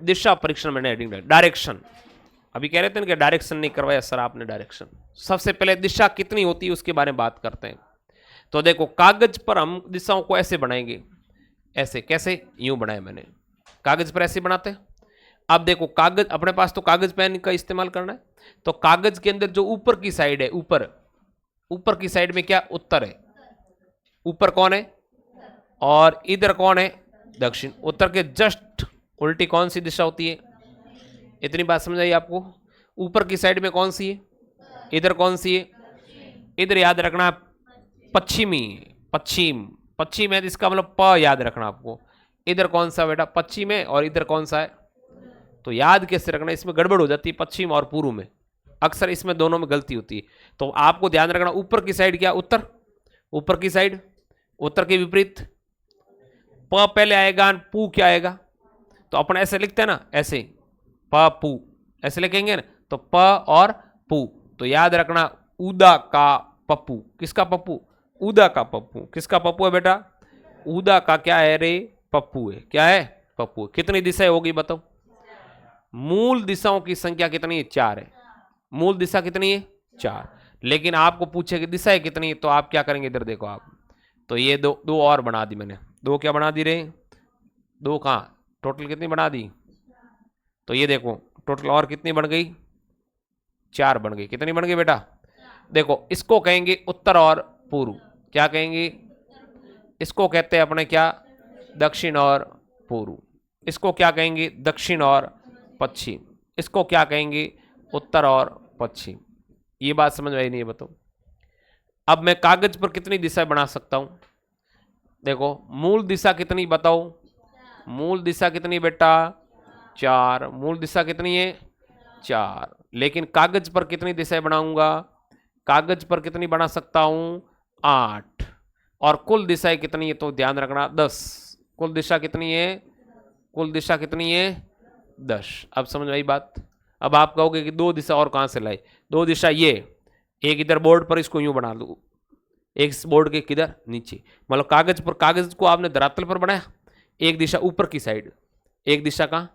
दिशा परीक्षण में heading direction, अभी कह रहे थे ना कि डायरेक्शन नहीं करवाया सर आपने डायरेक्शन। सबसे पहले दिशा कितनी होती है उसके बारे में बात करते हैं। तो देखो कागज पर हम दिशाओं को ऐसे बनाएंगे, ऐसे, कैसे, यूं बनाए मैंने, कागज पर ऐसे बनाते हैं। अब देखो कागज, अपने पास तो कागज पेन का इस्तेमाल करना है, तो कागज के अंदर जो ऊपर की साइड है, ऊपर, ऊपर की साइड में क्या, उत्तर है, ऊपर कौन है, और इधर कौन है, दक्षिण। उत्तर के जस्ट उल्टी कौन सी दिशा होती है, इतनी बात समझ आई आपको। ऊपर की साइड में कौन सी है, इधर कौन सी है, इधर याद रखना पश्चिमी, पश्चिम, पश्चिम है, इसका मतलब प याद रखना आपको। इधर कौन सा बेटा, पश्चिम है, और इधर कौन सा है, तो याद कैसे रखना, इसमें गड़बड़ हो जाती है पश्चिम और पूर्व में, अक्सर इसमें दोनों में गलती होती है। तो आपको ध्यान रखना ऊपर की साइड क्या, उत्तर, ऊपर की साइड, उत्तर के विपरीत प पहले आएगा, पू क्या आएगा, तो अपन ऐसे लिखते हैं ना, ऐसे प पू ऐसे लिखेंगे ना, तो प और पू। तो याद रखना उदा का पप्पू, किसका पप्पू, उदा का पप्पू, किसका पप्पू है बेटा, उदा का क्या है रे, पप्पू है, क्या है, पप्पू। कितनी दिशाएं होगी बताओ, मूल दिशाओं की संख्या कितनी है, 4 है, मूल दिशा कितनी है, 4। लेकिन आपको पूछे कि दिशाएं कितनी है, तो आप क्या करेंगे, इधर देखो आप, तो ये दो और बना दी मैंने, दो क्या बना दी रे, दो कहाँ, टोटल कितनी बना दी, तो ये देखो टोटल और कितनी बन गई, 4 बन गई। कितनी बन गई बेटा, देखो इसको कहेंगे उत्तर और पूर्व, क्या कहेंगे, इसको कहते हैं अपने क्या, दक्षिण और पूर्व। इसको क्या कहेंगे, दक्षिण और पश्चिम। इसको क्या कहेंगे, उत्तर और पश्चिम। ये बात समझ में आई नहीं है बताओ। अब मैं कागज पर कितनी दिशा बना सकता हूं, देखो मूल दिशा कितनी बताओ, मूल दिशा कितनी बेटा, 4, मूल दिशा कितनी है, 4। लेकिन कागज पर कितनी दिशाएं बनाऊंगा, कागज पर कितनी बना सकता हूं, 8। और कुल दिशाएं कितनी है, तो ध्यान रखना 10। कुल दिशा कितनी है, कुल दिशा कितनी है, 10। अब समझ आई बात। अब आप कहोगे कि दो दिशा और कहां से लाए, दो दिशा ये, एक इधर बोर्ड पर इसको यूं बना लू, एक बोर्ड के किधर नीचे, मतलब कागज पर, कागज को आपने धरातल पर बनाया, एक दिशा ऊपर की साइड, एक दिशा कहां,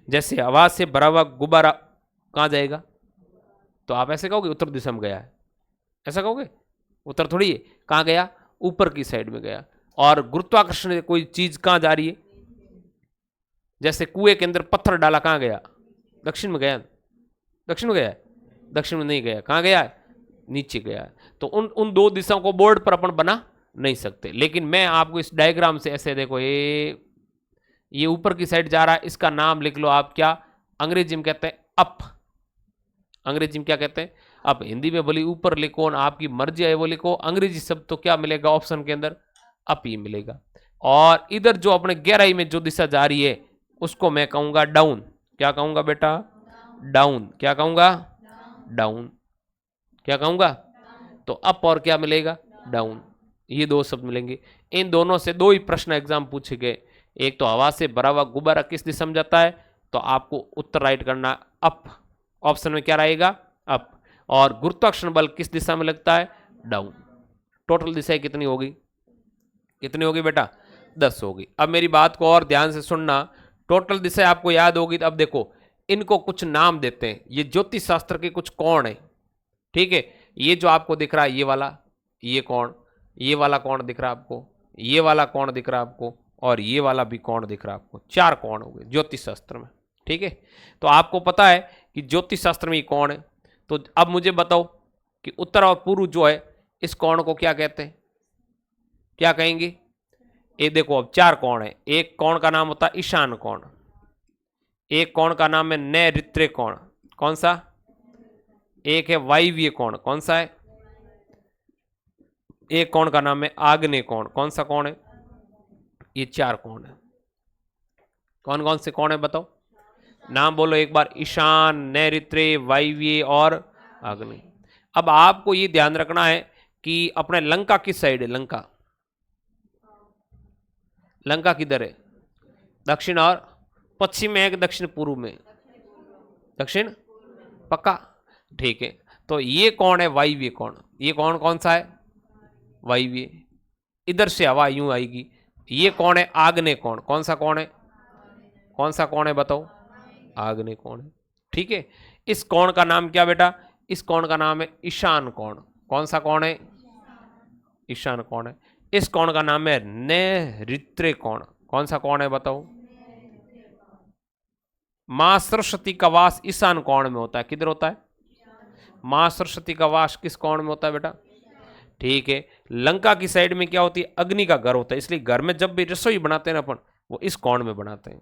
जैसे हवा से भरा हुआ गुब्बारा कहां जाएगा, तो आप ऐसे कहोगे उत्तर दिशा में गया है, ऐसा कहोगे, उत्तर थोड़ी है, कहां गया, ऊपर की साइड में गया। और गुरुत्वाकर्षण कोई चीज कहां जा रही है, जैसे कुएं के अंदर पत्थर डाला कहां गया, दक्षिण में गया, दक्षिण में गया, दक्षिण में नहीं गया, कहां गया है, नीचे गया है। तो उन उन दो दिशाओं को बोर्ड पर अपन बना नहीं सकते। लेकिन मैं आपको इस डायग्राम से ऐसे देखो, ये ऊपर की साइड जा रहा है, इसका नाम लिख लो आप क्या, अंग्रेजी में कहते हैं अप, अंग्रेजी में क्या कहते हैं अप। हिंदी में बोली ऊपर लिखो, आपकी मर्जी है वो लिखो, अंग्रेजी शब्द तो क्या मिलेगा ऑप्शन के अंदर, अप ही मिलेगा। और इधर जो अपने गहराई में जो दिशा जा रही है उसको मैं कहूंगा डाउन, क्या कहूंगा बेटा, डाउन, क्या कहूंगा, डाउन, क्या कहूंगा, तो अप और क्या मिलेगा, डाउन, ये दो शब्द मिलेंगे। इन दोनों से दो ही प्रश्न एग्जाम पूछे गए, एक तो हवा से भरा हुआ गुब्बारा किस दिशा में जाता है, तो आपको उत्तर राइट करना अप, ऑप्शन में क्या रहेगा, अप। और गुरुत्वाकर्षण बल किस दिशा में लगता है, डाउन। टोटल दिशाएं कितनी होगी, कितनी होगी बेटा, 10 होगी। अब मेरी बात को और ध्यान से सुनना, टोटल दिशाएं आपको याद होगी। अब देखो इनको कुछ नाम देते हैं, ये ज्योतिष शास्त्र के कुछ कोण है, ठीक है। ये जो आपको दिख रहा है ये वाला, ये कोण, ये वाला कोण दिख रहा है आपको, ये वाला कोण दिख रहा है आपको, और ये वाला भी कोण दिख रहा है आपको, 4 कोण हो गए ज्योतिष शास्त्र में, ठीक है। तो आपको पता है कि ज्योतिष शास्त्र में ये कोण है। तो अब मुझे बताओ कि उत्तर और पूर्व जो है इस कोण को क्या कहते हैं, क्या कहेंगे। ये देखो अब 4 कोण है, एक कोण का नाम होता है ईशान कोण, एक कोण का नाम है नैऋत्य कोण, कौन सा, एक है वायव्य कोण, कौन सा है, एक कोण का नाम है आग्नेय कोण, कौन सा कोण है, ये 4 कोण है। कौन कौन से कोण है बताओ, नाम बोलो एक बार, ईशान, नैऋत्य, वायव्य और आग्नेय। अब आपको ये ध्यान रखना है कि अपने लंका किस साइड है, लंका, लंका किधर है, दक्षिण और पश्चिम में है कि दक्षिण पूर्व में, दक्षिण, पक्का, ठीक है। तो ये कौन है, वायव्य कोण, ये कौन कौन सा है, वायव्य, इधर से हवा यूं आएगी। ये कौन है, आग्नेय कोण, कौन सा कोण है, कौन सा कोण है बताओ? आग्नेय कोण है। ठीक है, इस कोण का नाम क्या बेटा? इस कोण का नाम है ईशान कोण। कौन सा कोण है? ईशान कोण है। इस कोण का नाम है नैऋत्य कोण। कौन सा कोण है बताओ? मां सरस्वती का वास ईशान कोण में होता है। किधर होता है? मां सरस्वती का वास किस कोण में होता है बेटा? ठीक है, लंका की साइड में क्या होती है? अग्नि का घर होता है, इसलिए घर में जब भी रसोई बनाते हैं ना अपन, वो इस कोण में बनाते हैं।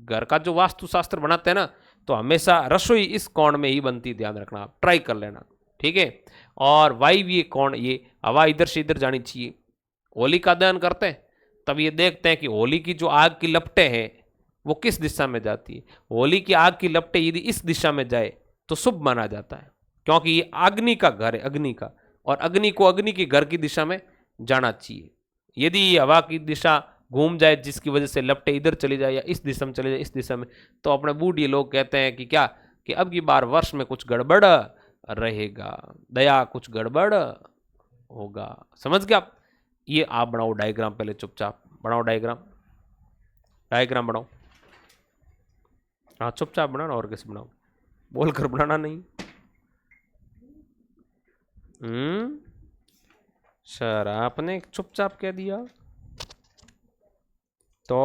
घर का जो वास्तुशास्त्र बनाते हैं ना, तो हमेशा रसोई इस कोण में ही बनती है, ध्यान रखना, आप ट्राई कर लेना। ठीक है, और वायव्य कोण, ये हवा इधर से इधर जानी चाहिए। होली का दहन करते हैं तब ये देखते हैं कि होली की जो आग की लपटें हैं वो किस दिशा में जाती है। होली की आग की लपटें यदि इस दिशा में जाए तो शुभ माना जाता है, क्योंकि ये अग्नि का घर है, अग्नि का, और अग्नि को अग्नि के घर की दिशा में जाना चाहिए। यदि ये हवा की दिशा घूम जाए, जिसकी वजह से लपटें इधर चली जाए या इस दिशा में चली जाए, इस दिशा में, तो अपने बूढ़े लोग कहते हैं कि क्या, कि अब की बार वर्ष में कुछ गड़बड़ रहेगा, दया कुछ गड़बड़ होगा। समझ गए आप? ये आप बनाओ डायग्राम, पहले चुपचाप बनाओ डायग्राम, डायग्राम बनाओ। हाँ चुपचाप बनाना, और कैसे बनाओ, बोलकर बनाना नहीं। सर आपने चुपचाप कह दिया तो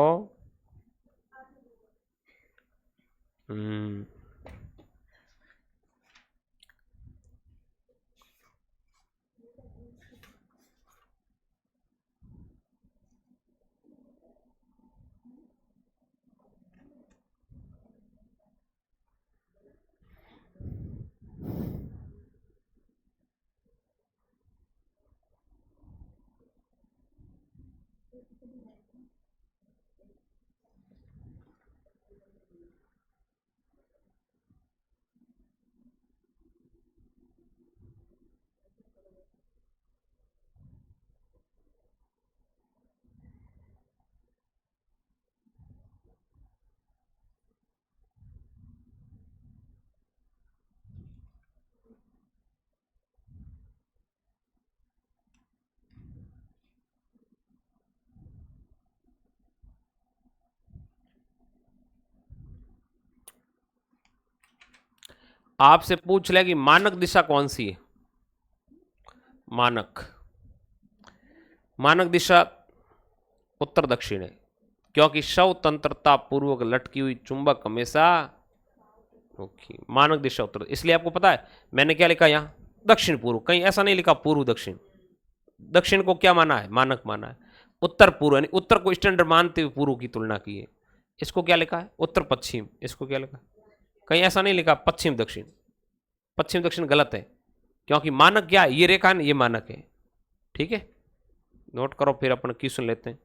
आपसे पूछ ले कि मानक दिशा कौन सी है। मानक, मानक दिशा उत्तर दक्षिण है, क्योंकि स्वतंत्रता पूर्वक लटकी हुई चुंबक हमेशा मानक दिशा उत्तर। इसलिए आपको पता है मैंने क्या लिखा यहां? दक्षिण पूर्व, कहीं ऐसा नहीं लिखा पूर्व दक्षिण। दक्षिण को क्या माना है? मानक माना है। उत्तर पूर्व, यानी उत्तर को स्टैंडर्ड मानते हुए पूर्व की तुलना की है। इसको क्या लिखा है? उत्तर पश्चिम। इसको क्या लिखा? कहीं ऐसा नहीं लिखा पश्चिम दक्षिण। पश्चिम दक्षिण गलत है, क्योंकि मानक क्या है? ये रेखा है, ये मानक है। ठीक है, नोट करो, फिर अपन क्वेश्चन लेते हैं।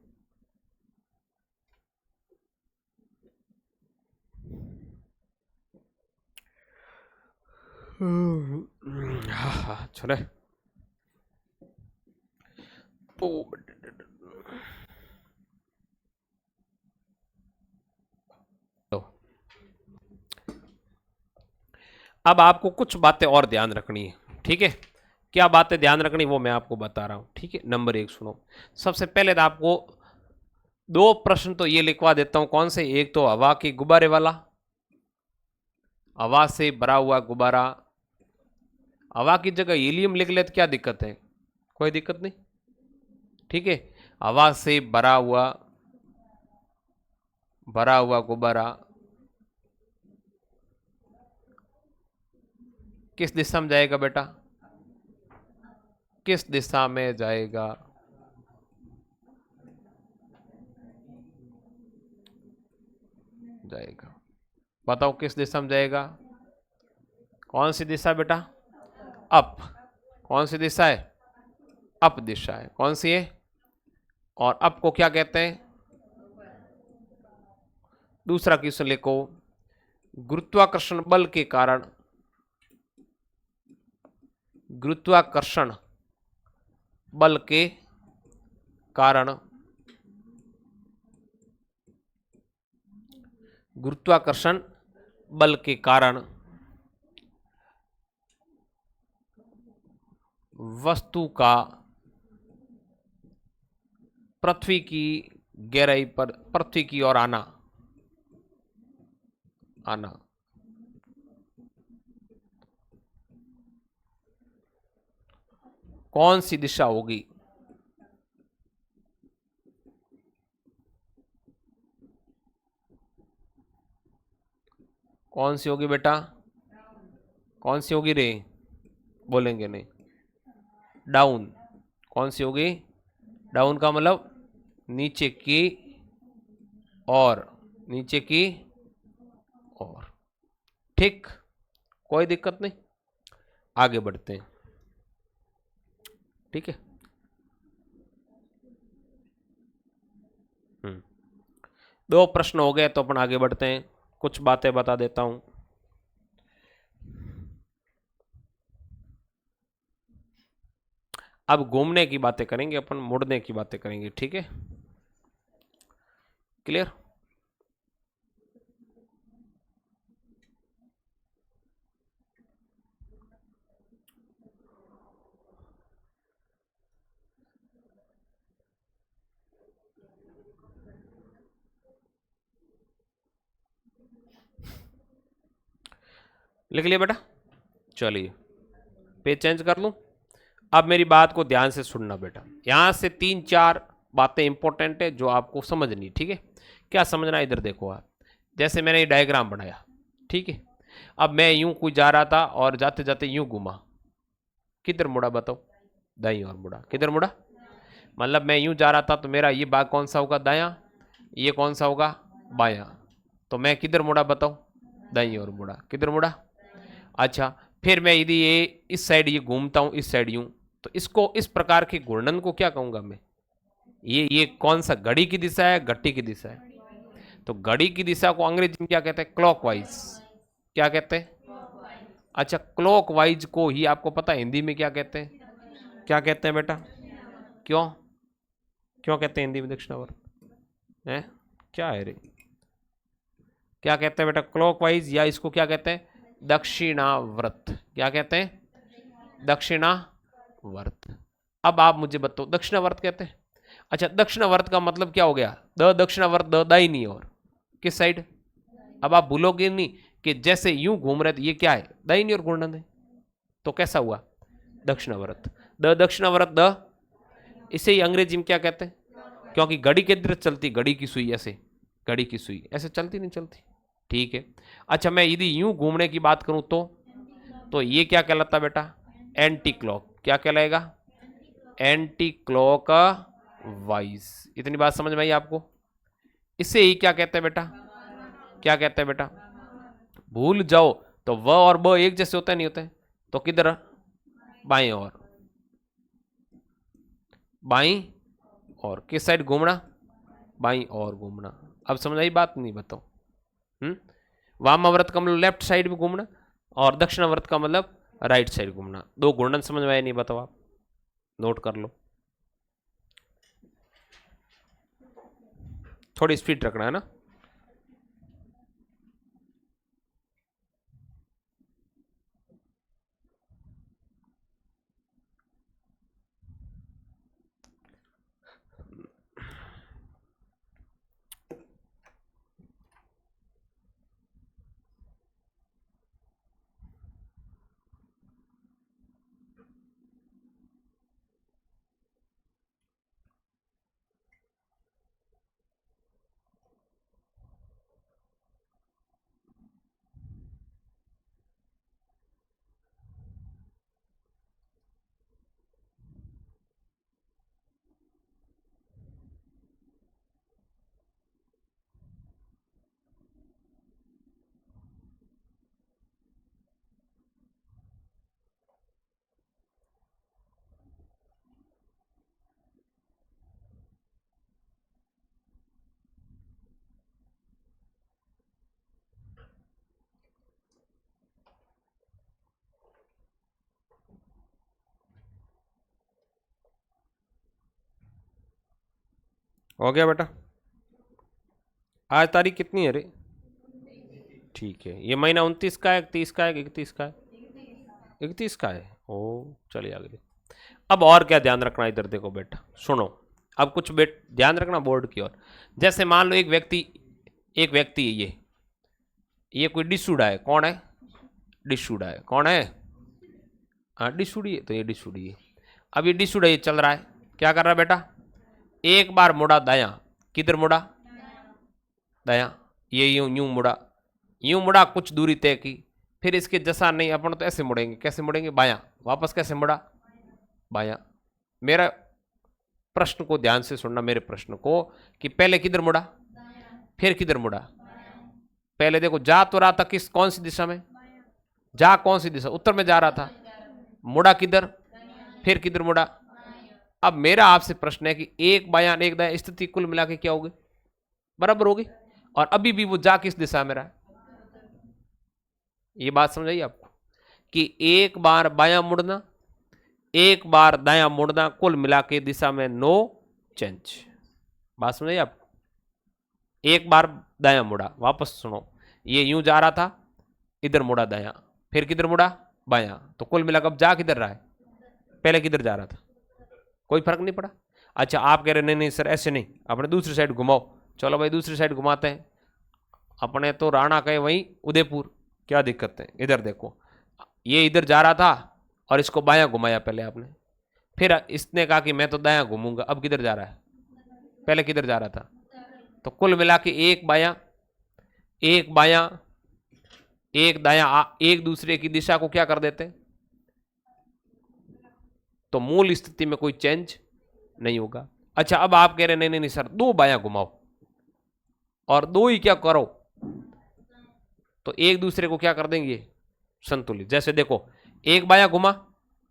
चले अब आपको कुछ बातें और ध्यान रखनी है। ठीक है, क्या बातें ध्यान रखनी वो मैं आपको बता रहा हूं। ठीक है, नंबर 1 सुनो। सबसे पहले तो आपको 2 प्रश्न तो ये लिखवा देता हूं। कौन से? एक तो हवा के गुब्बारे वाला, हवा से भरा हुआ गुब्बारा। हवा की जगह हीलियम लिख ले तो क्या दिक्कत है? कोई दिक्कत नहीं। ठीक है, हवा से भरा हुआ गुब्बारा किस दिशा में जाएगा बेटा? किस दिशा में जाएगा? जाएगा, बताओ किस दिशा में जाएगा? कौन सी दिशा बेटा? अप। कौन सी दिशा है? अप दिशा है। कौन सी है? और अप को क्या कहते हैं? दूसरा क्वेश्चन लिखो। गुरुत्वाकर्षण बल के कारण, गुरुत्वाकर्षण बल के कारण, गुरुत्वाकर्षण बल के कारण वस्तु का पृथ्वी की गहराई पर, पृथ्वी की ओर आना, आना। कौन सी दिशा होगी? कौन सी होगी बेटा? कौन सी होगी रे? बोलेंगे नहीं। डाउन। कौन सी होगी? डाउन का मतलब नीचे की और, नीचे की और। ठीक, कोई दिक्कत नहीं, आगे बढ़ते हैं। ठीक है। दो प्रश्न हो गए तो अपन आगे बढ़ते हैं। कुछ बातें बता देता हूं। अब घूमने की बातें करेंगे अपन, मुड़ने की बातें करेंगे। ठीक है, क्लियर? लिख लिया बेटा? चलिए, पेज चेंज कर लूं। अब मेरी बात को ध्यान से सुनना बेटा। यहां से 3-4 बातें इंपॉर्टेंट है जो आपको समझनी। ठीक है, क्या समझना? इधर देखो आप। जैसे मैंने ये डायग्राम बनाया, ठीक है। अब मैं यूं कोई जा रहा था और जाते जाते यूं घुमा, किधर मुड़ा बताओ? दाईं ओर मुड़ा। किधर मुड़ा? मतलब मैं यूं जा रहा था तो मेरा ये भाग कौन सा होगा? दायां। ये कौन सा होगा? बायां। तो मैं किधर मुड़ा बताओ? दाईं ओर मुड़ा। किधर मुड़ा? अच्छा, फिर मैं यदि ये इस साइड ये घूमता हूं, इस साइड यूं, तो इसको, इस प्रकार के घूर्णन को क्या कहूंगा मैं? ये कौन सा? घड़ी की दिशा है, घट्टी की दिशा है? तो घड़ी की दिशा को अंग्रेजी में क्या कहते हैं? क्लॉकवाइज। क्या कहते हैं? अच्छा, क्लॉकवाइज को ही आपको पता है हिंदी में क्या कहते हैं? क्या कहते हैं बेटा? क्यों? क्यों कहते हैं हिंदी में दक्षिणावर्त? है क्या है रे? क्या कहते हैं बेटा? क्लॉकवाइज, या इसको क्या कहते हैं? दक्षिणावर्त। क्या कहते हैं? दक्षिणावर्त। अब आप मुझे बताओ, दक्षिणावर्त कहते हैं? अच्छा, दक्षिणावर्त का मतलब क्या हो गया? द दक्षिणावर्त, द दाहिनी ओर। किस साइड? अब आप भूलोगे नहीं कि जैसे यूं घूम रहे थे, ये क्या है? दाहिनी ओर घूर्णन है। तो कैसा हुआ? दक्षिणावर्त। द दक्षिणावर्त, द। इसे ही अंग्रेजी में क्या कहते हैं? क्योंकि घड़ी किधर चलती? घड़ी की सुई ऐसे, घड़ी की सुई ऐसे चलती नहीं चलती? ठीक है। अच्छा, मैं यदि यूं घूमने की बात करूं तो ये क्या कहलाता बेटा? Anti clock. क्या कहलाएगा? Anti clock wise. इतनी बात समझ में आई आपको? इसे ही क्या कहते हैं बेटा? क्या कहते हैं बेटा? भूल जाओ तो व और ब एक जैसे होते नहीं होते? तो किधर? बाएं और। बाई और किस साइड घूमना? बाई और घूमना। अब समझ आई बात? नहीं बताओ। वामाव्रत का मतलब लेफ्ट साइड में घूमना, और दक्षिणावर्त का मतलब राइट साइड घूमना। दो घूर्णन समझ में आए? नहीं बताओ आप, नोट कर लो। थोड़ी स्पीड रखना है ना। हो गया बेटा? आज तारीख कितनी है रे? ठीक है, ये महीना 29 का है, 30 का है, 31 का है? 31 का है। ओ, चलिए आगे। अब और क्या ध्यान रखना? इधर देखो बेटा, सुनो। अब कुछ ध्यान रखना बोर्ड की ओर। जैसे मान लो एक व्यक्ति है, ये कोई डिसूडा है, कौन है? डिसूडा है, कौन है? हाँ डिसूडी है, तो ये डिसूडी है। अब ये डिसूडा ये चल रहा है, क्या कर रहा है बेटा? एक बार मुड़ा दायां, किधर मुड़ा? दायां। ये यूं यूं मुड़ा, यूं मुड़ा, कुछ दूरी तय की, फिर इसके जैसा नहीं, अपन तो ऐसे मुड़ेंगे, कैसे मुड़ेंगे? बायां। वापस कैसे मुड़ा? बायां। मेरा प्रश्न को ध्यान से सुनना, मेरे प्रश्न को, कि पहले किधर मुड़ा, फिर किधर मुड़ा? पहले देखो जा तो रहा था किस, कौन सी दिशा में? जा कौन सी दिशा? उत्तर में जा रहा था। मुड़ा किधर, फिर किधर मुड़ा? अब मेरा आपसे प्रश्न है कि एक बायां एक दायां, स्थिति कुल मिला के क्या होगी? बराबर होगी। और अभी भी वो जा किस दिशा में रहा? ये बात समझ आई आपको, कि एक बार बायां मुड़ना, एक बार दायां मुड़ना, कुल मिला के दिशा में नो चेंज। बात समझ आई आपको? एक बार दायां मुड़ा, वापस सुनो, ये यूं जा रहा था, इधर मुड़ा दायां, फिर किधर मुड़ा? बायां। तो कुल मिलाकर अब जा किधर रहा है? पहले किधर जा रहा था? कोई फर्क नहीं पड़ा। अच्छा आप कह रहे नहीं नहीं सर ऐसे नहीं, अपने दूसरी साइड घुमाओ। चलो भाई दूसरी साइड घुमाते हैं। अपने तो राणा कहे वहीं उदयपुर, क्या दिक्कत है? इधर देखो, ये इधर जा रहा था और इसको बायां घुमाया पहले आपने, फिर इसने कहा कि मैं तो दायां घूमूंगा। अब किधर जा रहा है? पहले किधर जा रहा था? तो कुल मिला के एक बायां, एक बायां, एक दायां, एक दूसरे की दिशा को क्या कर देते? तो मूल स्थिति में कोई चेंज नहीं होगा। अच्छा अब आप कह रहे नहीं नहीं नहीं सर, दो बायां घुमाओ और दो ही क्या करो, तो एक दूसरे को क्या कर देंगे? संतुलित। जैसे देखो, एक बायां घुमा,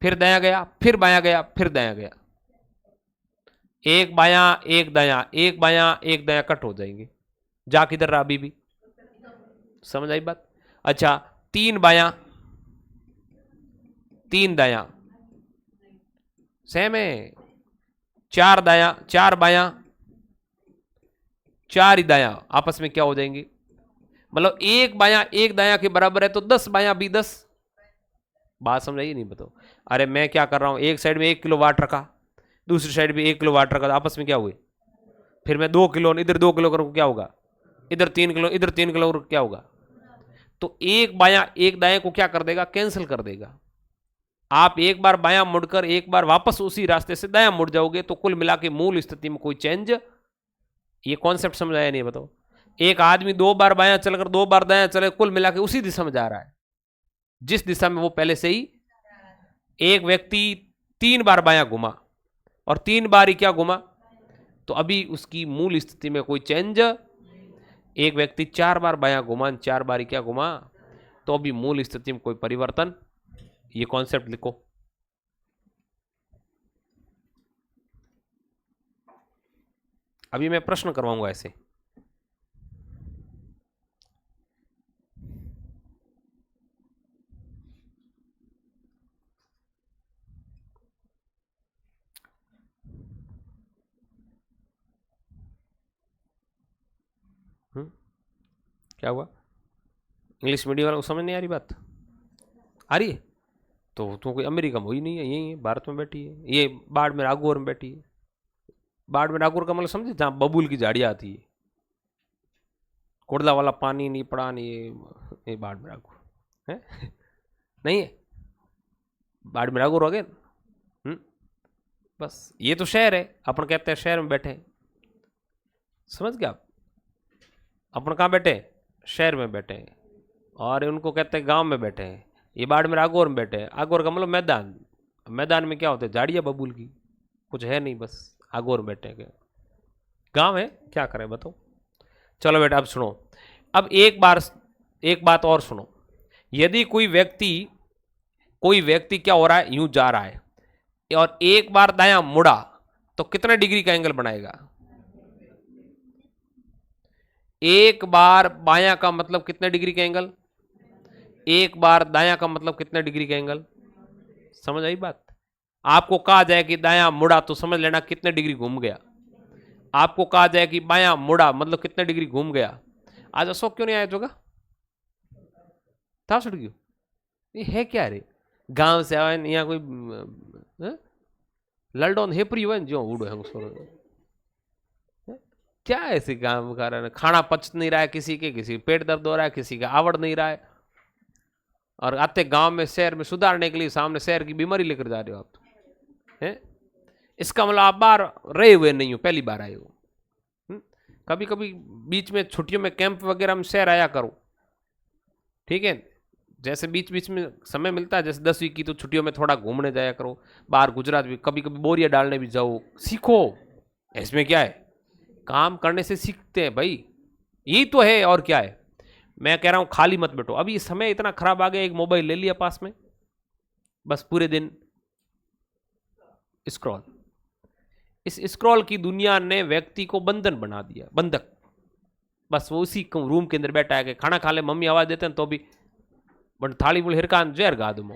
फिर दायां गया, फिर बायां गया, फिर दायां गया, एक बायां एक दायां, एक बायां एक दायां, कट हो जाएंगे। जा किधर रहा अभी भी? समझ आई बात? अच्छा तीन बायां, तीन दायां, सेम है। चार दायां, चार बायां, चार ही दायां, आपस में क्या हो जाएंगे? मतलब एक बायां एक दायां के बराबर है, तो 10 बायां भी 10। बात समझ आई नहीं? बताओ। अरे मैं क्या कर रहा हूं, एक साइड में 1 किलो वाट रखा, दूसरी साइड भी 1 किलो वाट रखा, आपस में क्या हुए? फिर मैं 2 किलो, इधर 2 किलो करूं, क्या होगा? इधर 3 किलो, इधर 3 किलो, क्या होगा? तो एक बायां एक दाएं को क्या कर देगा? कैंसिल कर देगा। आप एक बार बायां मुड़कर एक बार वापस उसी रास्ते से दायां मुड़ जाओगे, तो कुल मिला के मूल स्थिति में कोई चेंज। ये कॉन्सेप्ट समझ आया नहीं? बताओ। एक आदमी 2 बार बायां चलकर 2 बार दायां चले, कुल मिला के उसी दिशा में जा रहा है जिस दिशा में वो पहले से ही। एक व्यक्ति 3 बार बायां घुमा और 3 बार ही क्या घुमा, तो अभी उसकी मूल स्थिति में कोई चेंज। एक व्यक्ति 4 बार बायां घुमा, 4 बार ही क्या घुमा, तो अभी मूल स्थिति में कोई परिवर्तन। ये कॉन्सेप्ट लिखो। अभी मैं प्रश्न करवाऊंगा ऐसे। क्या हुआ? इंग्लिश मीडियम वालों को समझ नहीं आ रही बात? आ रही है? तो कोई अमेरिका में हुई नहीं है, यही है, भारत में बैठी है। ये बाड़मेर नागौर में बैठी है। बाड़मेर नागौर का मतलब समझे, जहाँ बबूल की झाड़ियाँ आती है, कुड़ला वाला पानी नहीं पड़ा नहीं, ये बाड़मेर नागौर है। नहीं है? बाड़मेर नागौर हो गए। बस ये तो शहर है, अपन कहते हैं शहर में बैठे हैं। समझ गए आप? अपन कहाँ बैठे? शहर में बैठे हैं। और उनको कहते हैं गांव में बैठे हैं। ये बाड़मेर नागौर में बैठे हैं। नागौर का मतलब मैदान। मैदान में क्या होता है? झाड़ियाँ बबूल की, कुछ है नहीं, बस नागौर में बैठे हैं। गांव है, क्या करें बताओ। चलो बेटा अब सुनो। अब एक बात और सुनो। यदि कोई व्यक्ति क्या हो रहा है, यूं जा रहा है और एक बार दायां मुड़ा, तो कितना डिग्री का एंगल बनाएगा? एक बार बायां का मतलब कितने डिग्री का एंगल, एक बार दायां का मतलब कितने डिग्री का एंगल? समझ आई बात? आपको कहा जाए कि दायां मुड़ा, तो समझ लेना कितने डिग्री घूम गया। आपको कहा जाए कि बायां मुड़ा मतलब कितने डिग्री घूम गया। आज अशोक क्यों नहीं आया जोगा? था छुट गयो। ये है क्या रे? गांव से आवे यहाँ कोई ललडोन हेपरी हुआ जो उड़ो है। क्या ऐसे काम कर रहे हैं? खाना पच नहीं रहा है किसी के, किसी पेट दर्द हो रहा है, किसी का आवड़ नहीं रहा है, और आते गांव में शहर में सुधारने के लिए सामने शहर की बीमारी लेकर जा रहे हो आप तो, है? इसका मतलब आप बाहर रहे हुए नहीं हो, पहली बार आए हो। कभी कभी बीच में छुट्टियों में कैंप वगैरह में शहर आया करो, ठीक है? जैसे बीच बीच में समय मिलता है, जैसे 10वीं की तो छुट्टियों में थोड़ा घूमने जाया करो बाहर, गुजरात भी कभी कभी बोरिया डालने भी जाओ, सीखो। इसमें क्या है, काम करने से सीखते हैं भाई, यही तो है, और क्या है। मैं कह रहा हूं खाली मत बैठो, अभी समय इतना खराब आ गया, एक मोबाइल ले लिया पास में, बस पूरे दिन स्क्रॉल। इस स्क्रॉल की दुनिया ने व्यक्ति को बंधन बना दिया, बंधक। बस वो उसी रूम के अंदर बैठा है कि खाना खा ले, मम्मी आवाज देते हैं तो भी बट थाली बोल हिरकान जहर गा दूँ,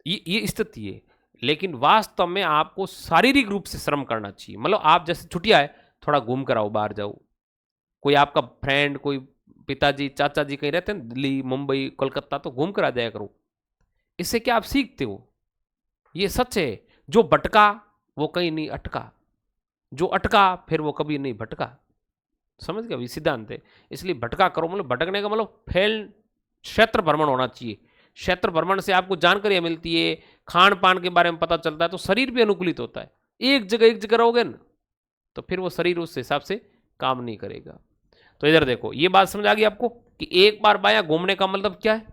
ये स्थिति है। लेकिन वास्तव में आपको शारीरिक रूप से श्रम करना चाहिए। मतलब आप जैसे छुट्टियां है, थोड़ा घूम कर आओ, बाहर जाओ। कोई आपका फ्रेंड, कोई पिताजी चाचा जी कहीं रहते हैं दिल्ली मुंबई कोलकाता, तो घूम कर आ जाया करो। इससे क्या आप सीखते हो, ये सच है। जो भटका वो कहीं नहीं अटका, जो अटका फिर वो कभी नहीं भटका। समझ गया, ये सिद्धांत है। इसलिए भटका करो, मतलब भटकने का मतलब फैल क्षेत्र भ्रमण होना चाहिए। क्षेत्र भ्रमण से आपको जानकारियां मिलती है, खान पान के बारे में पता चलता है, तो शरीर भी अनुकूलित होता है। एक जगह रहोगे ना, तो फिर वो शरीर उस हिसाब से काम नहीं करेगा। तो इधर देखो, ये बात समझ आ गई आपको कि एक बार बाया घूमने का मतलब क्या है।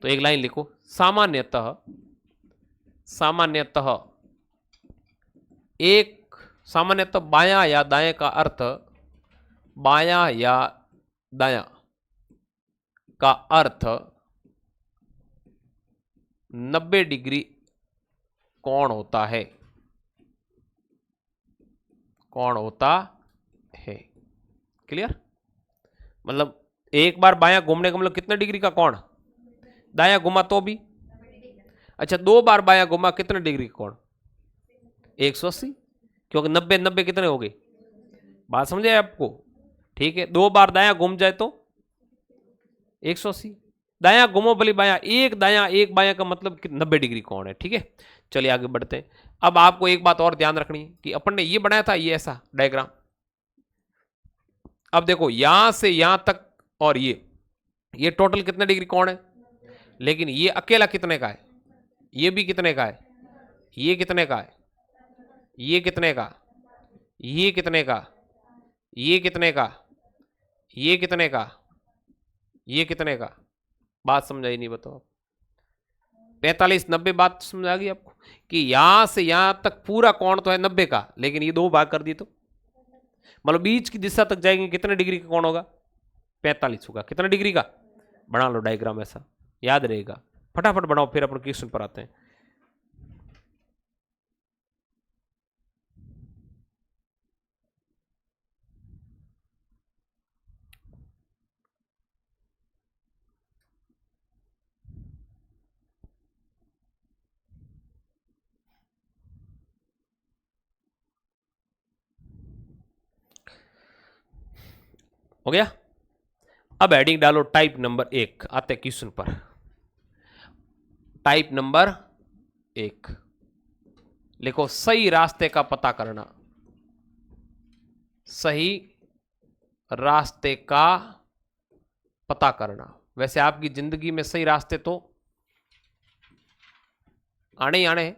तो एक लाइन लिखो, सामान्यतः, सामान्यतः एक, सामान्यतः बायां या दाएं का अर्थ, बायां या दायां का अर्थ 90 डिग्री कोण होता है, कोण होता है। क्लियर? मतलब एक बार बायां घूमने का मतलब कितने डिग्री का कोण, दायां घुमा तो भी। अच्छा, 2 बार बायां घुमा कितने डिग्री का कोण, 180, क्योंकि 90 90 कितने हो गए, बात समझे आपको? ठीक है, 2 बार दायां घूम जाए तो 180, दायां घुमो भली बायां, एक दायां एक बायां का मतलब 90 डिग्री कोण है। ठीक है, चलिए आगे बढ़ते हैं। अब आपको एक बात और ध्यान रखनी है कि अपन ने ये बनाया था, ये ऐसा डायग्राम। अब देखो यहां से यहां तक और ये टोटल कितने डिग्री कोण है, लेकिन ये अकेला कितने का है, ये भी कितने का है, ये कितने का है, ये कितने का, ये कितने का, ये कितने का, ये कितने का, ये कितने का। बात समझाई नहीं, बताओ। 45 90 बात समझ आ गई आपको कि यहां से यहां तक पूरा कोण तो है 90 का, लेकिन ये 2 भाग कर दी तो मतलब बीच की दिशा तक जाएंगे कितने डिग्री का कोण होगा, 45 होगा। कितने डिग्री का, बना लो डायग्राम, ऐसा याद रहेगा। फटाफट बनाओ, फिर अपन क्वेश्चन पर आते हैं। हो गया? अब हेडिंग डालो टाइप नंबर 1, आते क्वेश्चन पर। टाइप नंबर 1 लिखो, सही रास्ते का पता करना। सही रास्ते का पता करना। वैसे आपकी जिंदगी में सही रास्ते तो आने ही आने हैं,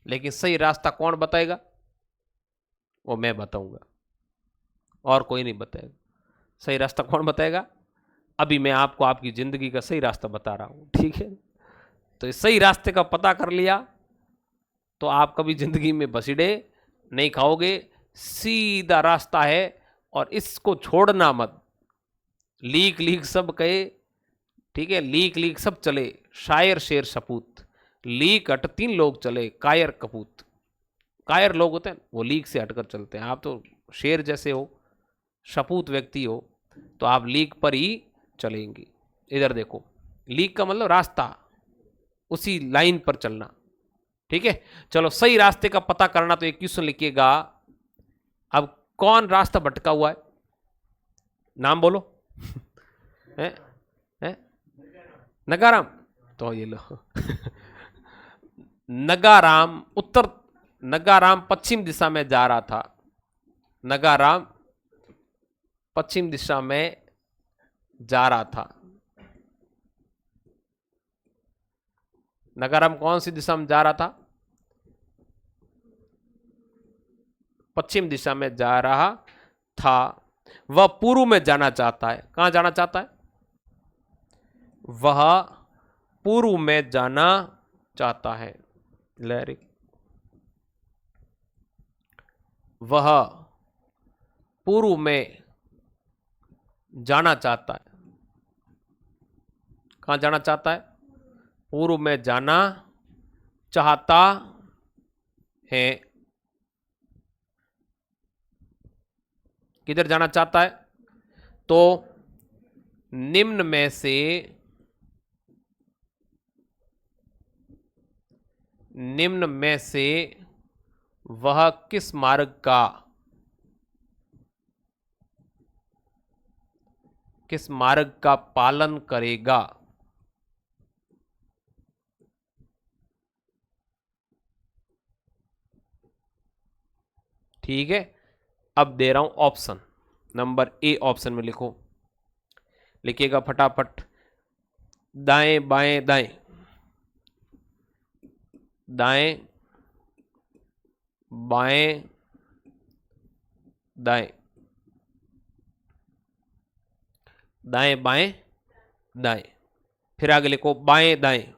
लेकिन सही रास्ता कौन बताएगा, वो मैं बताऊंगा, और कोई नहीं बताएगा। सही रास्ता कौन बताएगा, अभी मैं आपको आपकी जिंदगी का सही रास्ता बता रहा हूं। ठीक है, तो इस सही रास्ते का पता कर लिया तो आप कभी जिंदगी में बसीडे नहीं खाओगे। सीधा रास्ता है और इसको छोड़ना मत। लीक लीक सब कहे, ठीक है, लीक लीक सब चले, शायर शेर सपूत, लीक हट 3 लोग चले, कायर कपूत। कायर लोग होते हैं वो लीक से हटकर चलते हैं, आप तो शेर जैसे हो, सपूत व्यक्ति हो, तो आप लीक पर ही चलेंगे। इधर देखो, लीक का मतलब रास्ता, उसी लाइन पर चलना। ठीक है, चलो सही रास्ते का पता करना, तो एक क्वेश्चन लिखिएगा। अब कौन रास्ता भटका हुआ है, नाम बोलो। है? है? नगाराम, तो ये लो। नगाराम उत्तर, नगाराम पश्चिम दिशा में जा रहा था, नगाराम पश्चिम दिशा में जा रहा था। नगाराम कौन सी दिशा में जा रहा था? पश्चिम दिशा में जा रहा था। वह पूर्व में जाना चाहता है। कहां जाना चाहता है? वह पूर्व में जाना चाहता है। लहरी, वह पूर्व में जाना चाहता है। कहां जाना चाहता है? पूर्व में जाना चाहता है। किधर जाना चाहता है? तो निम्न में से वह किस मार्ग का पालन करेगा? ठीक है, अब दे रहा हूं ऑप्शन। नंबर ए ऑप्शन में लिखिएगा फटाफट। दाएं बाएं दाएं, दाएं बाएं दाएं, दाएं बाएं दाएं। फिर आगे लिखो बाएं दाएं,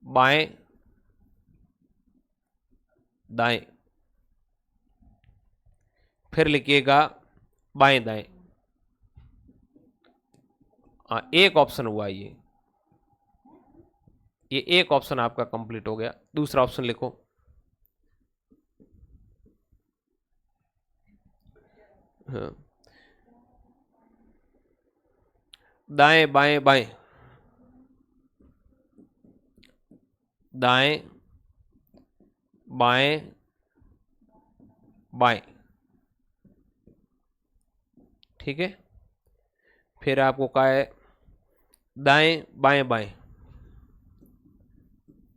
बाएं दाएं। फिर लिखिएगा बाएं दाएं। हाँ, एक ऑप्शन हुआ ये एक ऑप्शन आपका कंप्लीट हो गया। दूसरा ऑप्शन लिखो। हाँ, दाएं बाएं बाएं, दाएं बाएं बाएं। ठीक है, फिर आपको कहा है दाएं बाएं बाएं,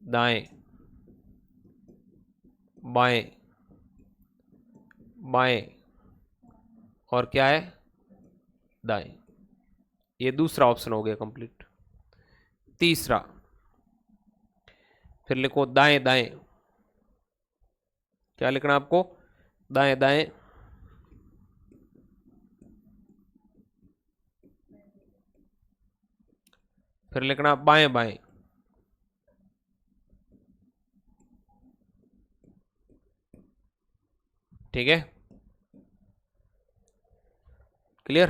दाएं बाएं बाएं, और क्या है? दाएं। ये दूसरा ऑप्शन हो गया कंप्लीट। तीसरा, फिर लिखो दाएं दाएं। क्या लिखना आपको? दाएं दाएं, फिर लिखना बाएं बाएं। ठीक है, क्लियर?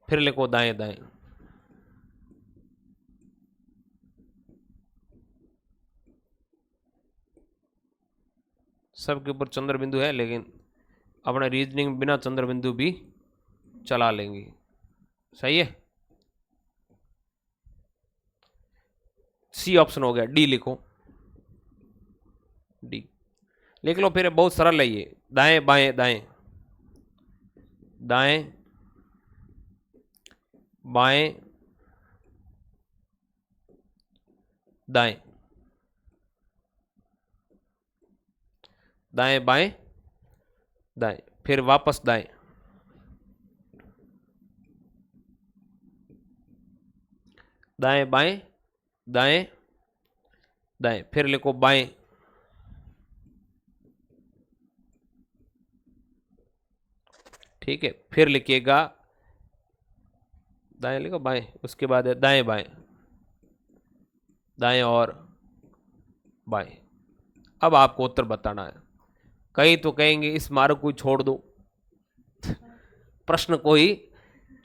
फिर लिखो दाएं दाएं। सबके ऊपर चंद्र बिंदु है, लेकिन अपना रीजनिंग बिना चंद्र बिंदु भी चला लेंगे। सही है, सी ऑप्शन हो गया। डी लिखो, डी लिख लो। फिर बहुत सरल है ये। दाएं बाएं दाएं, दाएं बाएं दाएं, दाएं बाएं दाएं, फिर वापस दाएं, दाएं बाएं दाएं दाएं, फिर लिखो बाएं, ठीक है। फिर लिखिएगा दाएं, लिखो बाएं, उसके बाद है दाएं बाएं, दाएं और बाएं। अब आपको उत्तर बताना है। कई तो कहेंगे इस मार्ग को छोड़ दो, प्रश्न को ही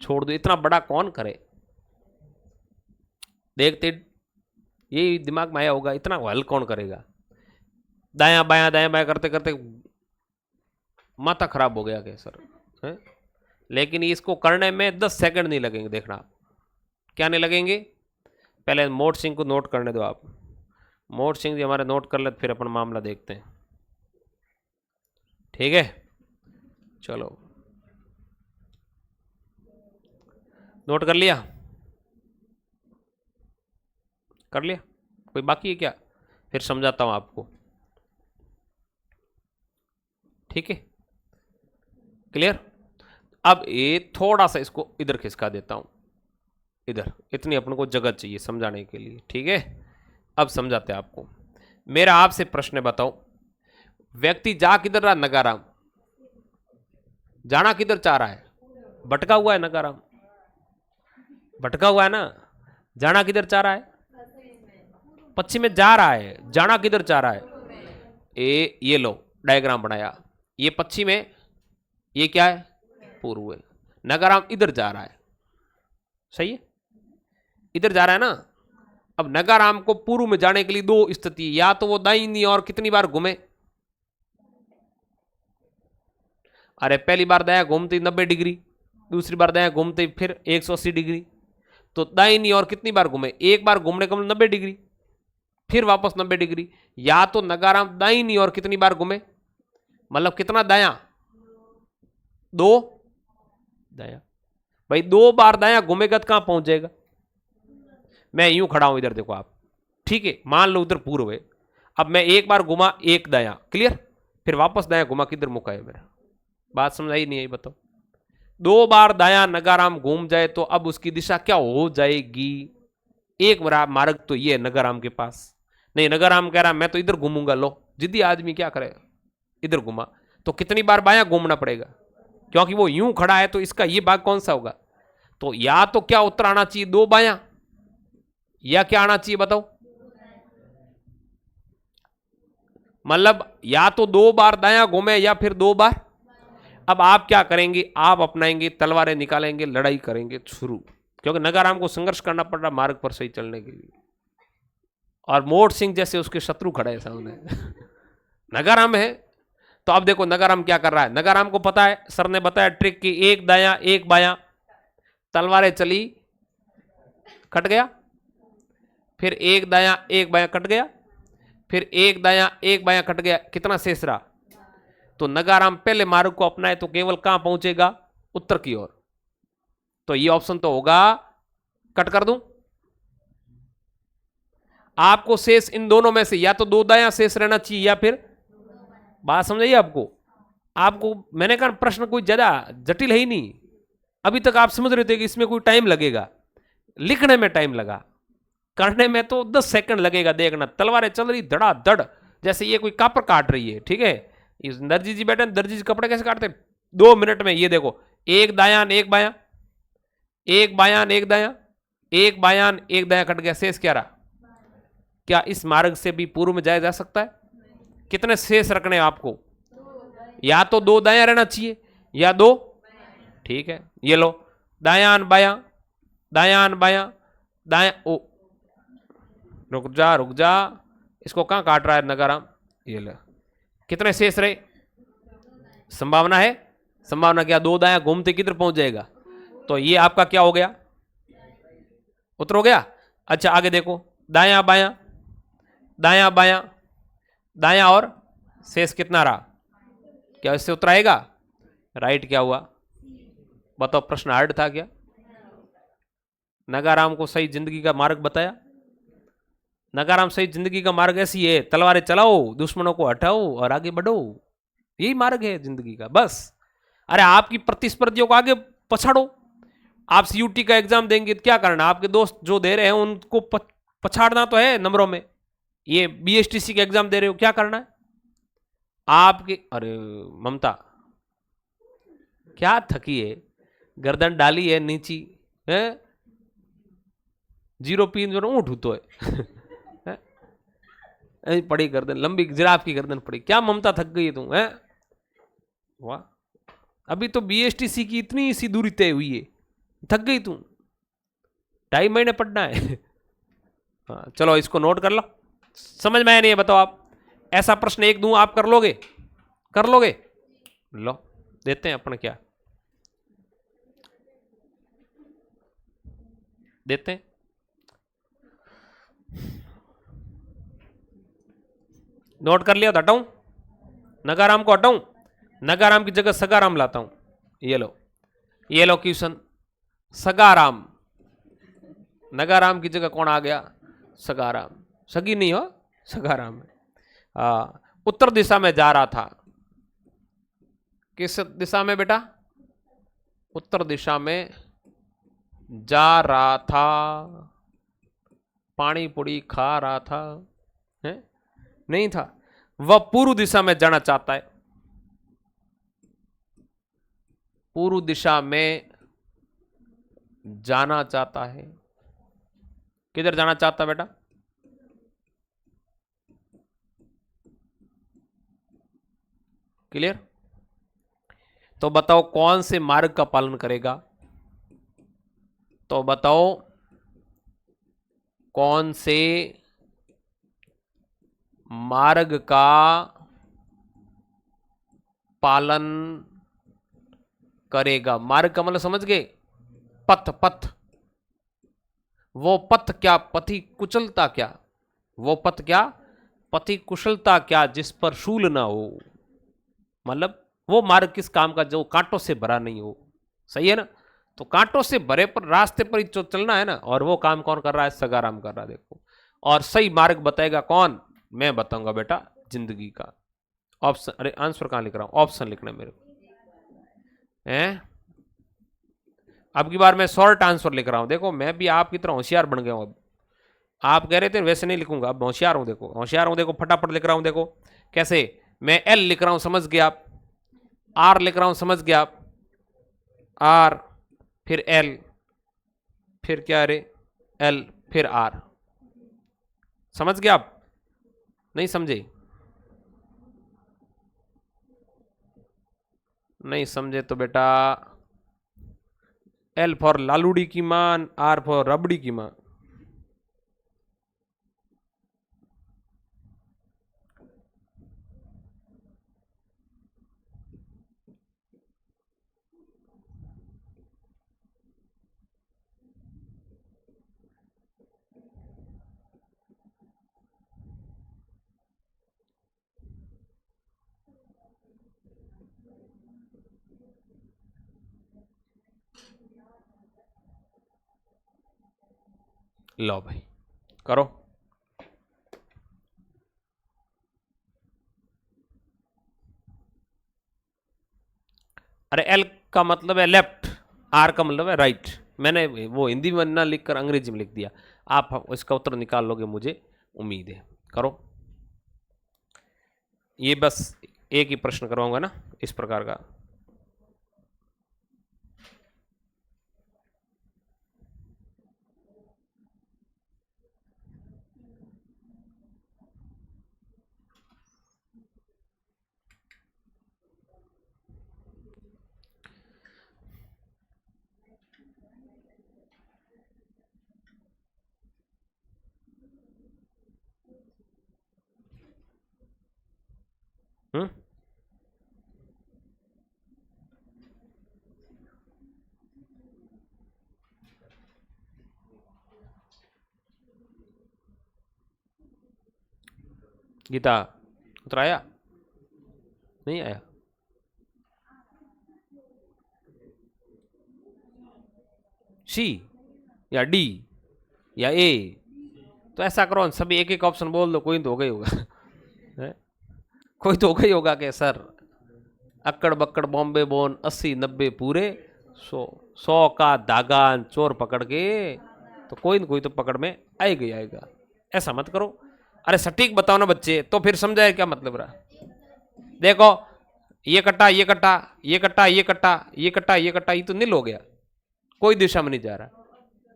छोड़ दो, इतना बड़ा कौन करे। देखते ये दिमाग में आया होगा, इतना हल कौन करेगा। दाया बाया करते करते माथा खराब हो गया क्या सर है? लेकिन इसको करने में 10 सेकंड नहीं लगेंगे। देखना आप, क्या नहीं लगेंगे। पहले मोट सिंह को नोट करने दो आप। मोट सिंह जी हमारे नोट कर ले, फिर अपन मामला देखते हैं। ठीक है, चलो नोट कर लिया? कर लिया? कोई बाकी है क्या? फिर समझाता हूं आपको। ठीक है, क्लियर। अब ये थोड़ा सा इसको इधर खिसका देता हूं, इधर इतनी अपन को जगह चाहिए समझाने के लिए, ठीक है। अब समझाते हैं आपको। मेरा आपसे प्रश्न है, बताओ व्यक्ति जा किधर रहा? नगाराम। जाना किधर चाह रहा है? भटका हुआ है नगाराम, भटका हुआ है ना। जाना किधर चाह रहा है? पश्चिम में जा रहा है। जाना किधर चाह रहा है? ये लो डायग्राम बनाया, ये पश्चिम है, ये क्या है? पूर्व है। नगाराम इधर जा रहा है, सही है, इधर जा रहा है ना। अब नगाराम को पूर्व में जाने के लिए दो स्थिति, या तो वो दाहिनी और कितनी बार घूमे? अरे पहली बार दाया घूमते 90 डिग्री, दूसरी बार दाया घूमते फिर 180 डिग्री, तो दाहिनी और कितनी बार घूमे? एक बार घूमने का 90 डिग्री, फिर वापस 90 डिग्री। या तो नगाराम दाहिनी और कितनी बार घूमे, मतलब कितना दाया? 2 दाया। भाई 2 बार दाया घूमेगा तो कहां पहुंच जाएगा? मैं यूं खड़ा हूं, इधर देखो आप, ठीक है, मान लो उधर पूर्व है। अब मैं एक बार घुमा, एक दाया, क्लियर, फिर वापस दाया घुमा, किधर मुका है मेरा? बात समझ आई नहीं आई? बताओ। 2 बार दाया नगाराम घूम जाए तो अब उसकी दिशा क्या हो जाएगी? एक मार्ग तो ये है नगाराम के पास। नहीं, नगाराम कह रहा मैं तो इधर घूमूंगा। लो जिद्दी आदमी क्या करे, इधर घुमा, तो कितनी बार बायां घूमना पड़ेगा? क्योंकि वो यूं खड़ा है, तो इसका ये भाग कौन सा होगा? तो या तो क्या उत्तर आना चाहिए? 2 बायां, या क्या आना चाहिए बताओ? मतलब या तो 2 बार दायां घूमे या फिर 2 बार। अब आप क्या करेंगे? आप अपनाएंगे, तलवारें निकालेंगे, लड़ाई करेंगे शुरू, क्योंकि नगाराम को संघर्ष करना पड़ रहा मार्ग पर सही चलने के लिए, और मोड़ सिंह जैसे उसके शत्रु खड़े हैं सामने नगाराम है। तो अब देखो नगाराम क्या कर रहा है। नगाराम को पता है, सर ने बताया ट्रिक की, एक दायां एक बायां, तलवारें चली, कट गया, फिर एक दायां एक बायां कट गया, फिर एक दायां एक बायां कट गया, कितना शेष रहा? तो नगाराम पहले मार्ग को अपनाए तो केवल कहां पहुंचेगा? उत्तर की ओर। तो ये ऑप्शन तो होगा, कट कर दूं आपको, शेष इन दोनों में से या तो 2 दायां शेष रहना चाहिए या फिर, बात समझाइए आपको मैंने कहा प्रश्न कोई ज्यादा जटिल है ही नहीं। अभी तक आप समझ रहे थे कि इसमें कोई टाइम लगेगा, लिखने में टाइम लगा, करने में तो 10 सेकंड लगेगा। देखना तलवारें चल रही धड़ाधड़, जैसे ये कोई कापर काट रही है, ठीक है। दर्जी जी बैठे, दर्जी जी कपड़े कैसे काटते? 2 मिनट में। ये देखो, एक दायान एक बायां, एक बायान एक दायां, एक बायान एक दायां कट गया, शेष क्या रहा? क्या इस मार्ग से भी पूर्व में जाया जा सकता है? कितने शेष रखने आपको? या तो 2 दायां रहना चाहिए या 2, ठीक है। ये लो दायान बायां, दायान बायां, दायां, ओ रुक जा, इसको कहां काट रहा है नगाराम? ये लो, कितने शेष रहे? संभावना है, संभावना क्या? 2 दायां घूमते किधर पहुंच जाएगा? तो ये आपका क्या हो गया? उत्तर हो गया। अच्छा आगे देखो, दायां बायां, दायां बायां, दायां, और शेष कितना रहा? क्या इससे उत्तर आएगा? राइट क्या हुआ? बताओ, प्रश्न हार्ड था क्या? नगाराम को सही जिंदगी का मार्ग बताया। नगाराम सही जिंदगी का मार्ग ऐसी है, तलवारें चलाओ, दुश्मनों को हटाओ और आगे बढ़ो, यही मार्ग है जिंदगी का, बस। अरे आपकी प्रतिस्पर्धियों को आगे पछाड़ो। आप सीयूटी का एग्जाम देंगे तो क्या करना? आपके दोस्त जो दे रहे हैं उनको पछाड़ना तो है नंबरों में। ये बीएसटीसी का एग्जाम दे रहे हो, क्या करना है आपके? अरे ममता क्या थकी है, गर्दन डाली है नीची है, 0 पीन जो ऊँट तो है पड़ी गर्दन, लंबी जिराफ की गर्दन पड़ी। क्या ममता थक गई है तू? है वाह, अभी तो बीएसटीसी की इतनी सी दूरी तय हुई है, थक गई तू? 2.5 महीने पढ़ना है हाँ चलो इसको नोट कर लो। समझ में आया नहीं है? बताओ आप, ऐसा प्रश्न एक दूं, आप कर लोगे? कर लोगे? लो देते हैं अपन, क्या देते हैं? नोट कर लिया तो हटाऊं? नगाराम को हटाऊं? नगाराम की जगह सगाराम लाता हूं। ये लो क्वेश्चन, सगाराम। नगाराम की जगह कौन आ गया? सगाराम। सगी नहीं हो, सगाराम है। उत्तर दिशा में जा रहा था, किस दिशा में बेटा? उत्तर दिशा में जा रहा था, पानी पूरी खा रहा था, है? नहीं था। वह पूर्व दिशा में जाना चाहता है, पूर्व दिशा में जाना चाहता है। किधर जाना चाहता बेटा? क्लियर? तो बताओ कौन से मार्ग का पालन करेगा? तो बताओ कौन से मार्ग का पालन करेगा? मार्ग का मतलब समझ गए? पथ, पथ। वो पथ क्या? पथि कुशलता क्या? वो पथ क्या? पथि कुशलता क्या जिस पर शूल ना हो। मतलब वो मार्ग किस काम का जो कांटों से भरा नहीं हो। सही है ना? तो कांटों से भरे पर रास्ते पर ही जो चलना है ना, और वो काम कौन कर रहा है? सगाराम कर रहा है। देखो, और सही मार्ग बताएगा कौन? मैं बताऊंगा बेटा, जिंदगी का। ऑप्शन, अरे आंसर कहां लिख रहा हूं? ऑप्शन लिखना मेरे को है। अब की बार मैं शॉर्ट आंसर लिख रहा हूं। देखो मैं भी आपकी तरह होशियार बन गया हूं। अब आप कह रहे थे वैसे नहीं लिखूंगा, अब होशियार हूं। देखो होशियार हूं, देखो फटाफट लिख रहा हूं। देखो कैसे, मैं एल लिख रहा हूं, समझ गए आप? आर लिख रहा हूं, समझ गए आप? आर, फिर एल, फिर क्या रे? एल, फिर आर। समझ गए आप? नहीं समझे? नहीं समझे तो बेटा एल फॉर लालूड़ी की मान, आर फॉर रबड़ी की मां। लो भाई करो। अरे एल का मतलब है लेफ्ट, आर का मतलब है राइट। मैंने वो हिंदी में ना लिखकर अंग्रेजी में लिख दिया। आप इसका उत्तर निकाल लोगे, मुझे उम्मीद है। करो। ये बस एक ही प्रश्न करवाऊंगा ना इस प्रकार का। हम्म, गीता उत्तर आया? नहीं आया? सी या डी या ए? तो ऐसा करो सभी एक एक ऑप्शन बोल दो, कोई तो हो गई होगा। है? कोई तो हो गई होगा कि सर अक्कड़ बक्कड़ बॉम्बे बोन 80 90 पूरे 100 का धागा चोर पकड़ के, तो कोई न कोई तो पकड़ में आएगा ही आएगा। ऐसा मत करो। अरे सटीक बताओ ना बच्चे, तो फिर समझाए क्या मतलब रहा। देखो ये कट्टा, ये कट्टा, ये कट्टा, ये कट्टा, ये कट्टा, ये कट्टा, ये तो नील हो गया, कोई दिशा में नहीं जा रहा।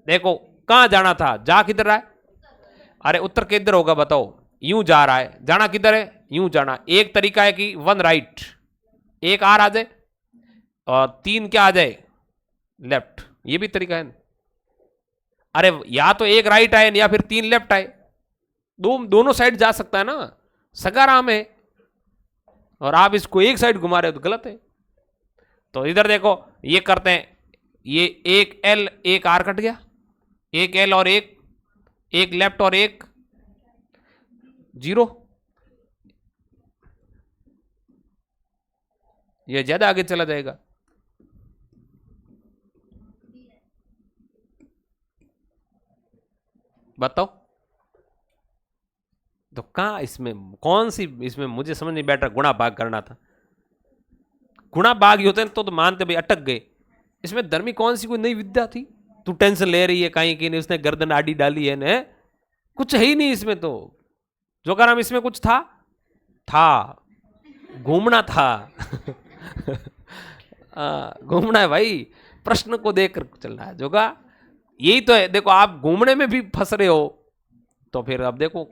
देखो कहां जाना था, जा किधर रहा है? अरे उत्तर किधर होगा बताओ? यूं जा रहा है, जाना किधर है? यूं जाना। एक तरीका है कि वन राइट, एक आर आ जाए और तीन क्या आ जाए? लेफ्ट। ये भी तरीका है। अरे या तो एक राइट आए या फिर तीन लेफ्ट आए, दोनों साइड जा सकता है ना। सगाराम है, और आप इसको एक साइड घुमा रहे हो तो गलत है। तो इधर देखो ये करते हैं, ये एक एल एक आर कट गया, एक एल और एक लेफ्ट और एक जीरो। ये ज्यादा आगे चला जाएगा। बताओ तो कहां इसमें कौन सी, इसमें मुझे समझ नहीं बैठ रहा, गुणा भाग करना था। गुणा भाग ही होते हैं तो मानते भाई अटक गए। इसमें धर्मी कौन सी कोई नई विद्या थी? तू टेंशन ले रही है कहीं की नहीं, उसने गर्दन आड़ी डाली है ने, कुछ है ही नहीं इसमें। तो जोगाराम इसमें कुछ था घूमना था। घूमना है भाई, प्रश्न को देखकर चलना है जोगा। यही तो है, देखो आप घूमने में भी फंस रहे हो तो फिर अब देखो।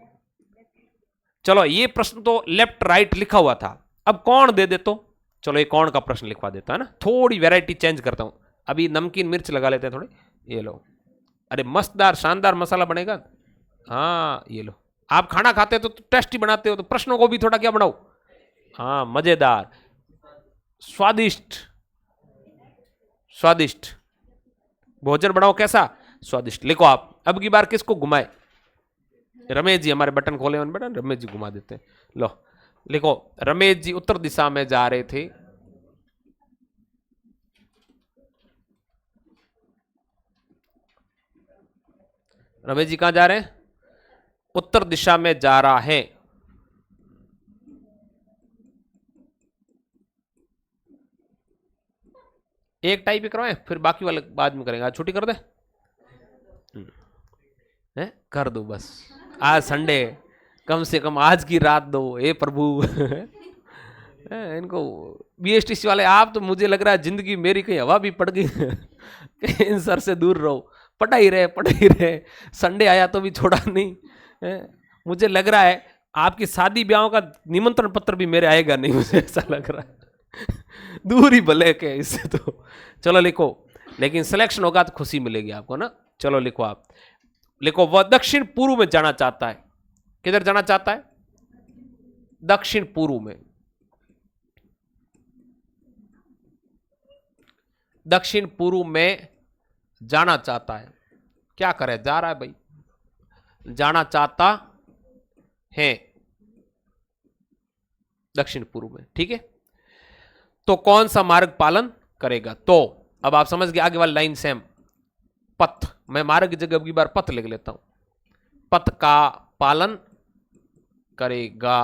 चलो ये प्रश्न तो लेफ्ट राइट लिखा हुआ था, अब कौन दे दे तो चलो ये कौन का प्रश्न लिखवा देता है ना, थोड़ी वैरायटी चेंज करता हूं। अभी नमकीन मिर्च लगा लेते हैं थोड़े, ये लो। अरे मस्तदार शानदार मसाला बनेगा। हाँ ये लो, आप खाना खाते हो तो टेस्टी बनाते हो, तो प्रश्नों को भी थोड़ा क्या बनाओ, हाँ मजेदार स्वादिष्ट। स्वादिष्ट भोजन बनाओ, कैसा स्वादिष्ट। लिखो आप, अब की बार किसको घुमाए? रमेश जी, हमारे बटन खोले हुए बटन, रमेश जी घुमा देते हैं। लो लिखो, रमेश जी उत्तर दिशा में जा रहे थे। रमेश जी कहां जा रहे हैं? उत्तर दिशा में जा रहा है। एक टाइप ही करवाएं, फिर बाकी वाले बाद में करेंगे। आज छुट्टी कर दे, कर दो बस, आज संडे, कम से कम आज की रात दो हे प्रभु। इनको बीएसटीसी वाले, आप तो मुझे लग रहा है जिंदगी मेरी कहीं हवा भी पड़ गई। इन सर से दूर रहो, पढ़ाई रहे। संडे आया तो भी छोड़ा नहीं। मुझे लग रहा है आपकी शादी ब्याहों का निमंत्रण पत्र भी मेरे आएगा नहीं, मुझे ऐसा लग रहा है। दूर ही भले के इससे तो। चलो लिखो, लेकिन सिलेक्शन होगा तो खुशी मिलेगी आपको ना। चलो लिखो आप, लिखो वह दक्षिण पूर्व में जाना चाहता है। किधर जाना चाहता है? दक्षिण पूर्व में। दक्षिण पूर्व में जाना चाहता है। क्या करे, जा रहा है भाई, जाना चाहता है दक्षिण पूर्व में, ठीक है। तो कौन सा मार्ग पालन करेगा? तो अब आप समझ गए, आगे वाली लाइन सेम। पथ, मैं मार्ग की जगह की बार पथ लिख लेता हूं। पथ का पालन करेगा।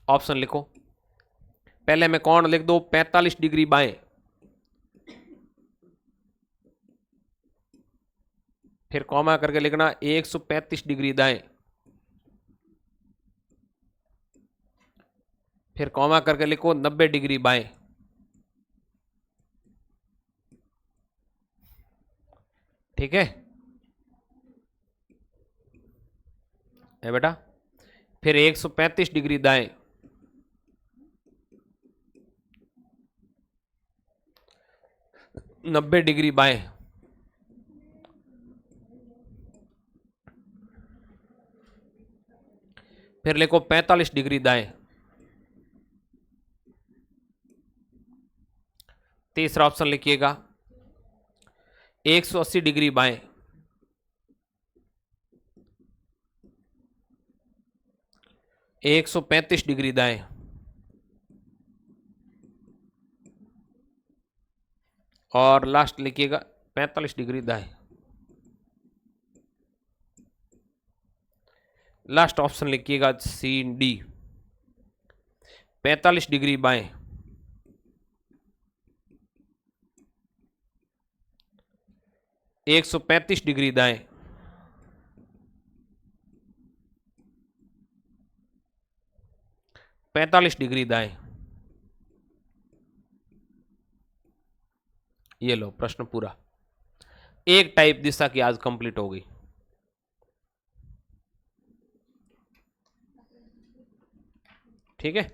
ऑप्शन लिखो, पहले मैं कौन लिख दो, 45 डिग्री बाएं, फिर कॉमा करके लिखना 135 डिग्री दाएं, फिर कॉमा करके लिखो 90 डिग्री बाएं। ठीक है बेटा, फिर 135 डिग्री दाएं, नब्बे डिग्री बाएं, फिर लिखो 45 डिग्री दाएं। तीसरा ऑप्शन लिखिएगा 180 डिग्री बाएं, 135 डिग्री दाएं, और लास्ट लिखिएगा 45 डिग्री दाएं। लास्ट ऑप्शन लिखिएगा सी डी, 45 डिग्री बाएं, 135 डिग्री दाएं, पैंतालीस डिग्री दाएं। ये लो प्रश्न पूरा, एक टाइप दिशा की आज कंप्लीट हो गई। ठीक है,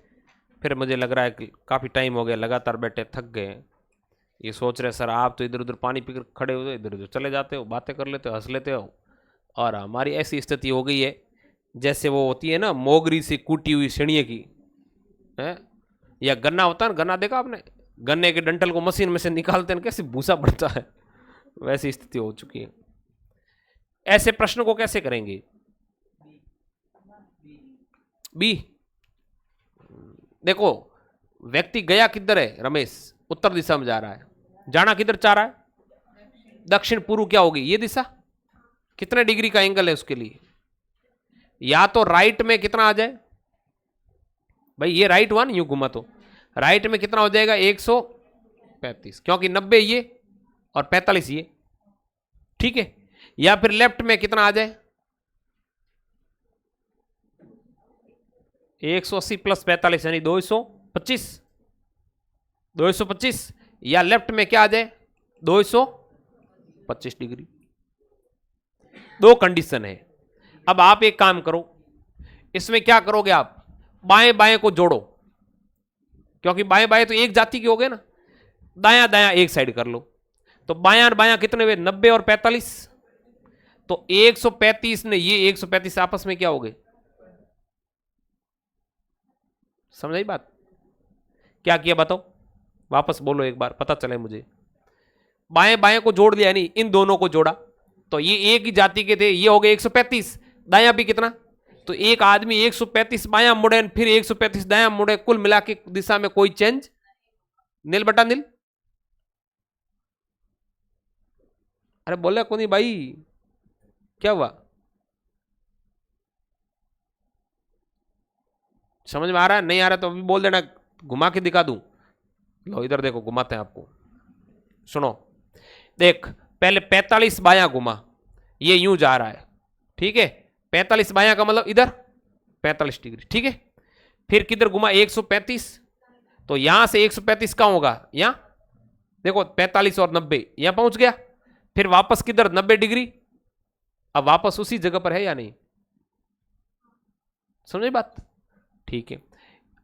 फिर मुझे लग रहा है कि काफी टाइम हो गया, लगातार बैठे थक गए। ये सोच रहे सर आप तो इधर उधर पानी पीकर खड़े हो, इधर उधर चले जाते हो, बातें कर लेते हो, हंस लेते हो, और हमारी ऐसी स्थिति हो गई है जैसे वो होती है ना मोगरी से कूटी हुई सिणिये की है, या गन्ना होता है ना, गन्ना देखा आपने, गन्ने के डंठल को मशीन में से निकालते हैं कैसे भूसा बढ़ता है, वैसी स्थिति हो चुकी है। ऐसे प्रश्न को कैसे करेंगे? बी, देखो व्यक्ति गया किधर है, रमेश उत्तर दिशा में जा रहा है, जाना किधर चाह रहा है? दक्षिण पूर्व। क्या होगी ये दिशा? कितने डिग्री का एंगल है उसके लिए? या तो राइट में कितना आ जाए भाई ये राइट हुआ ना, यूं घुमा तो राइट में कितना हो जाएगा 135, क्योंकि 90 ये और 45 ये, ठीक है। या फिर लेफ्ट में कितना आ जाए 180 प्लस 45 यानी 225, 225, या लेफ्ट में क्या आ जाए 225 डिग्री। दो कंडीशन है। अब आप एक काम करो, इसमें क्या करोगे आप, बाएं बाएं को जोड़ो, क्योंकि बाएं बाएं तो एक जाति के हो गए ना, दायां दायां एक साइड कर लो, तो बायां और बायां कितने हुए 90 और 45, तो 135 ने ये 135 आपस में क्या हो गए, समझ आई बात? क्या किया बताओ, वापस बोलो एक बार पता चले मुझे। बाएं बाएं को जोड़ दिया, नहीं इन दोनों को जोड़ा, तो ये एक ही जाति के थे, ये हो गए 135, दायां भी कितना, तो एक आदमी 135 बायां मुड़े फिर 135 दायां मुड़े, कुल मिला के दिशा में कोई चेंज, नील बटा नील। अरे बोले को नहीं भाई, क्या हुआ, समझ में आ रहा है? नहीं आ रहा तो अभी बोल देना, घुमा के दिखा दूं। लो इधर देखो, घुमाते हैं आपको, सुनो। देख पहले 45 बायां घुमा, ये यूं जा रहा है, ठीक है। 45 बायां का मतलब इधर 45 डिग्री, ठीक है। फिर किधर घुमा 135, तो यहां से 135 कहां होगा, यहां देखो 45 और 90 यहां पहुंच गया। फिर वापस किधर 90 डिग्री, अब वापस उसी जगह पर है या नहीं, समझे बात? ठीक है।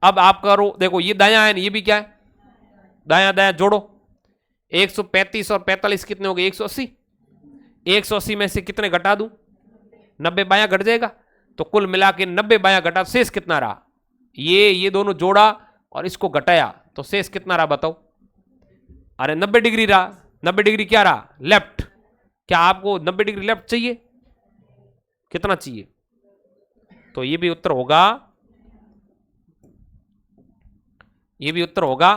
अब आप करो, देखो ये दायां है, ये भी क्या है, दायां दायां जोड़ो, 135 और 45 कितने हो गए 180, 180 में से कितने घटा दूं 90 बायां घट जाएगा, तो कुल मिला के 90 बायां घटा, शेष कितना रहा, ये दोनों जोड़ा और इसको घटाया, तो शेष कितना रहा बताओ? अरे 90 डिग्री रहा। 90 डिग्री क्या रहा, लेफ्ट। क्या आपको 90 डिग्री लेफ्ट चाहिए, कितना चाहिए? तो ये भी उत्तर होगा, ये भी उत्तर होगा,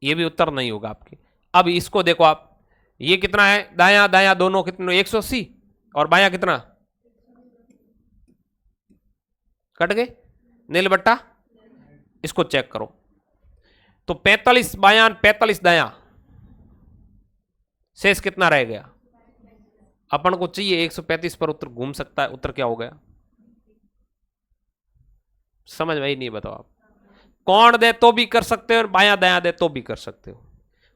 ये भी उत्तर नहीं होगा आपके। अब इसको देखो आप, ये कितना है, दायां दायां दोनों कितने 180 और बायां कितना, कट गए, नील बट्टा। इसको चेक करो, तो 45 बायां 45 दायां, शेष कितना रह गया, अपन को चाहिए 135 पर उत्तर घूम सकता है, उत्तर क्या हो गया, समझ में ही नहीं, बताओ आप। कोण दे तो भी कर सकते हो और बायां दायां दे तो भी कर सकते हो।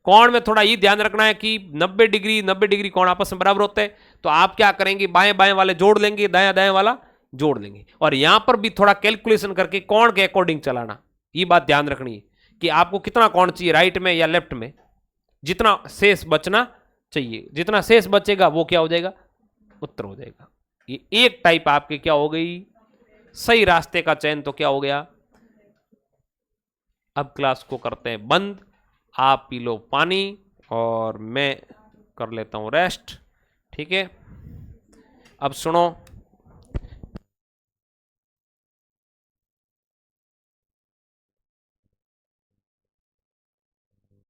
कोण में थोड़ा ये ध्यान रखना है कि 90 डिग्री कोण आपस में बराबर होते हैं, तो आप क्या करेंगे, बाएं बाएं वाले जोड़ लेंगे, दायां दायां वाला जोड़ लेंगे, और यहां पर भी थोड़ा कैलकुलेशन करके कोण के अकॉर्डिंग चलाना, ये बात ध्यान रखनी है कि आपको कितना कोण चाहिए, राइट में या लेफ्ट में, जितना शेष बचना चाहिए, जितना शेष बचेगा वो क्या हो जाएगा, उत्तर हो जाएगा। ये एक टाइप आपके क्या हो गई, सही रास्ते का चयन, तो क्या हो गया। अब क्लास को करते हैं बंद, आप पी लो पानी और मैं कर लेता हूं रेस्ट, ठीक है। अब सुनो,